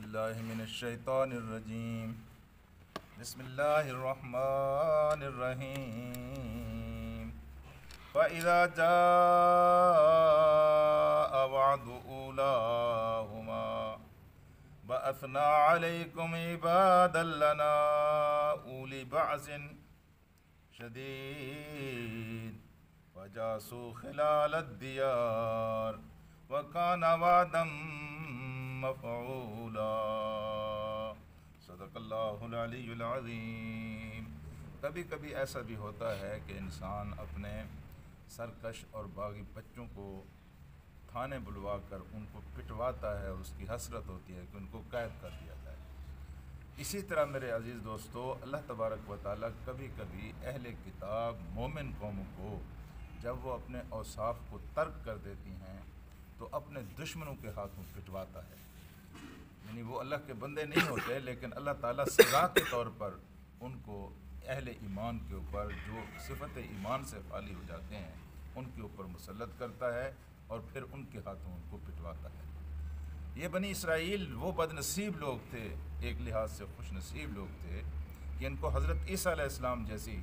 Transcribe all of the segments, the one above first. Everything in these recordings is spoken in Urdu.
باللہ من الشیطان الرجیم بسم اللہ الرحمن الرحیم فَإِذَا جَاءَ وَعْدُ أُولَاهُمَا بَعَثْنَا عَلَيْكُمْ عِبَادًا لَنَا أُولِي بَأْسٍ شَدِيدٍ فَجَاسُوا خِلَالَ الدِّيَارِ وَكَانَ وَعْدًا مفعولا۔ صدق اللہ العلی العظیم۔ کبھی کبھی ایسا بھی ہوتا ہے کہ انسان اپنے سرکش اور باغی بچوں کو تھانے بلوا کر ان کو پٹواتا ہے اور اس کی حسرت ہوتی ہے کہ ان کو قید کر دیا جائے۔ اسی طرح میرے عزیز دوستو، اللہ تبارک و تعالیٰ کبھی کبھی اہل کتاب مومن قوموں کو جب وہ اپنے اوصاف کو ترک کر دیتی ہیں تو اپنے دشمنوں کے ہاتھوں پٹواتا ہے۔ یعنی وہ اللہ کے بندے نہیں ہوتے، لیکن اللہ تعالیٰ سزا کے طور پر ان کو اہل ایمان کے اوپر جو صفت ایمان سے خالی ہو جاتے ہیں ان کے اوپر مسلط کرتا ہے اور پھر ان کے ہاتھوں ان کو پٹواتا ہے۔ یہ بنی اسرائیل وہ بد نصیب لوگ تھے، ایک لحاظ سے خوش نصیب لوگ تھے کہ ان کو حضرت عیسیٰ علیہ السلام جیسی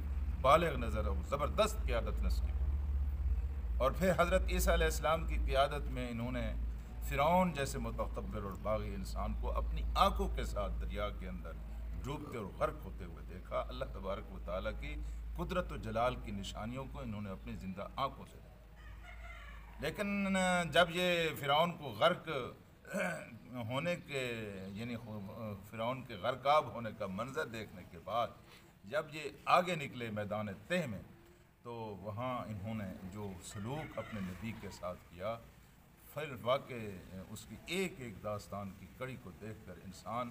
بالغ نظر اور زبردست قیادت نصیب، اور پھر حضرت عیسیٰ علیہ السلام کی قیادت میں انہوں نے فرعون جیسے متکبر اور باغی انسان کو اپنی آنکھوں کے ساتھ دریا کے اندر ڈوبتے اور غرق ہوتے ہوئے دیکھا۔ اللہ تبارک و تعالیٰ کی قدرت و جلال کی نشانیوں کو انہوں نے اپنی زندہ آنکھوں سے دیکھا۔ لیکن جب یہ فرعون کو غرق ہونے کے یعنی فرعون کے غرقاب ہونے کا منظر دیکھنے کے بعد جب یہ آگے نکلے میدان تہ میں، تو وہاں انہوں نے جو سلوک اپنے نبی کے ساتھ کیا، پھر واقع اس کی ایک ایک داستان کی کڑی کو دیکھ کر انسان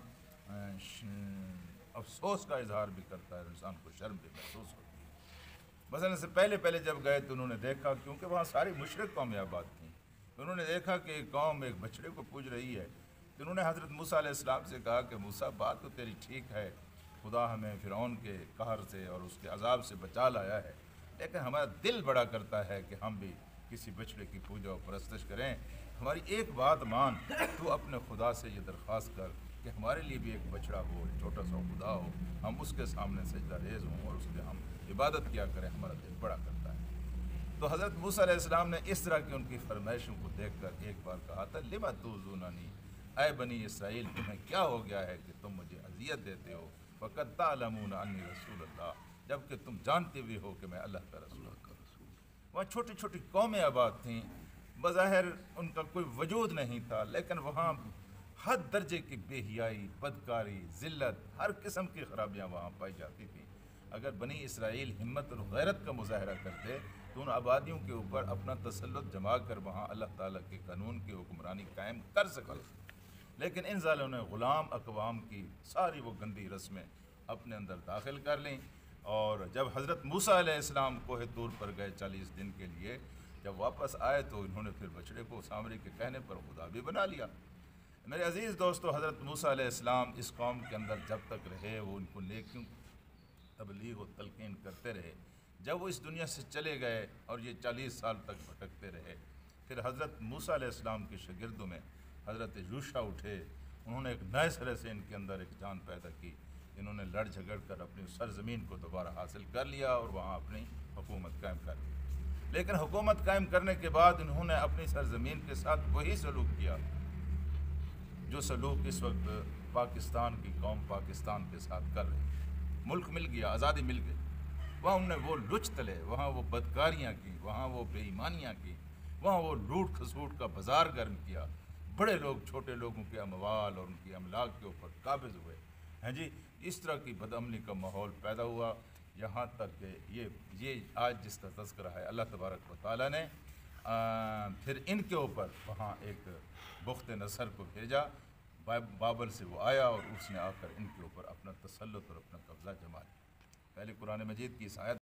افسوس کا اظہار بھی کرتا ہے اور انسان کو شرم بھی محسوس ہوتی ہے۔ مثلا سے پہلے جب گئے تو انہوں نے دیکھا، کیونکہ وہاں ساری مشرک قومیں آباد تھیں، تو انہوں نے دیکھا کہ ایک قوم ایک بچڑے کو پوج رہی ہے، تو انہوں نے حضرت موسیٰ علیہ السلام سے کہا کہ موسیٰ، بات تو تیری ٹھیک ہے، خدا ہمیں فرعون کے قہر سے اور اس کے عذاب سے بچا لایا ہے، لیکن ہمارا دل بڑا کرتا ہے کہ ہم بھی کسی بچڑے کی پوجا و پرستش کریں۔ ہماری ایک بات مان، تو اپنے خدا سے یہ درخواست کر کہ ہمارے لیے بھی ایک بچڑا ہو، ایک چھوٹا سا خدا ہو، ہم اس کے سامنے سجدہ ریز ہوں اور اس کے ہم عبادت کیا کریں، ہمارا دل بڑا کرتا ہے۔ تو حضرت موسیٰ علیہ السلام نے اس طرح کی ان کی فرمائشوں کو دیکھ کر ایک بار کہا تھا، لِمَ تُؤْذُونَنِی، اے بنی اسرائیل تمہیں کیا ہو گیا ہے کہ تم مجھے اذیت دیتے ہو، وَقَدْ تَعْلَمُونَ أَنِّی رَسُولُ اللَّهِ، جبکہ تم جانتے بھی ہو کہ میں اللہ کا رسول ہوں۔ وہاں چھوٹی چھوٹی قومیں آباد تھیں، بظاہر ان کا کوئی وجود نہیں تھا، لیکن وہاں حد درجے کی بے حیائی، بدکاری، ذلت، ہر قسم کی خرابیاں وہاں پائی جاتی تھیں۔ اگر بنی اسرائیل ہمت اور غیرت کا مظاہرہ کرتے تو ان آبادیوں کے اوپر اپنا تسلط جما کر وہاں اللہ تعالیٰ کے قانون کی حکمرانی قائم کر سکتے، لیکن ان ظالموں نے غلام اقوام کی ساری وہ گندی رسمیں اپنے اندر داخل کر لیں، اور جب حضرت موسیٰ علیہ السلام کوہ طور پر گئے 40 دن کے لیے، جب واپس آئے تو انہوں نے پھر بچڑے کو سامری کے کہنے پر خدا بھی بنا لیا۔ میرے عزیز دوستو، حضرت موسیٰ علیہ السلام اس قوم کے اندر جب تک رہے وہ ان کو نیکیوں تبلیغ و تلقین کرتے رہے۔ جب وہ اس دنیا سے چلے گئے اور یہ 40 سال تک بھٹکتے رہے، پھر حضرت موسیٰ علیہ السلام کے شاگردوں میں حضرت یوشع اٹھے، انہوں نے ایک نئے سرے سے ان کے اندر ایک جان پیدا کی، انہوں نے لڑ جھگڑ کر اپنی سرزمین کو دوبارہ حاصل کر لیا اور وہاں اپنی حکومت قائم کر لی۔ لیکن حکومت قائم کرنے کے بعد انہوں نے اپنی سرزمین کے ساتھ وہی سلوک کیا جو سلوک اس وقت پاکستان کی قوم پاکستان کے ساتھ کر رہی ہے۔ ملک مل گیا، آزادی مل گئی، وہاں انہوں نے وہ لچ تلے، وہاں وہ بدکاریاں کی، وہاں وہ بے ایمانیاں کی، وہاں وہ لوٹ کھسوٹ کا بازار گرم کیا، بڑے لوگ چھوٹے لوگوں کے اموال اور ان کی املاک کے اوپر قابض ہوئے ہیں جی۔ اس طرح کی بدامنی کا ماحول پیدا ہوا، یہاں تک کہ یہ آج جس کا تذکرہ ہے، اللہ تبارک و تعالیٰ نے پھر ان کے اوپر وہاں ایک بخت نصر کو بھیجا، بابل سے وہ آیا اور اس نے آ کر ان کے اوپر اپنا تسلط اور اپنا قبضہ جما لیا۔ پہلے قرآن مجید کی اس آیت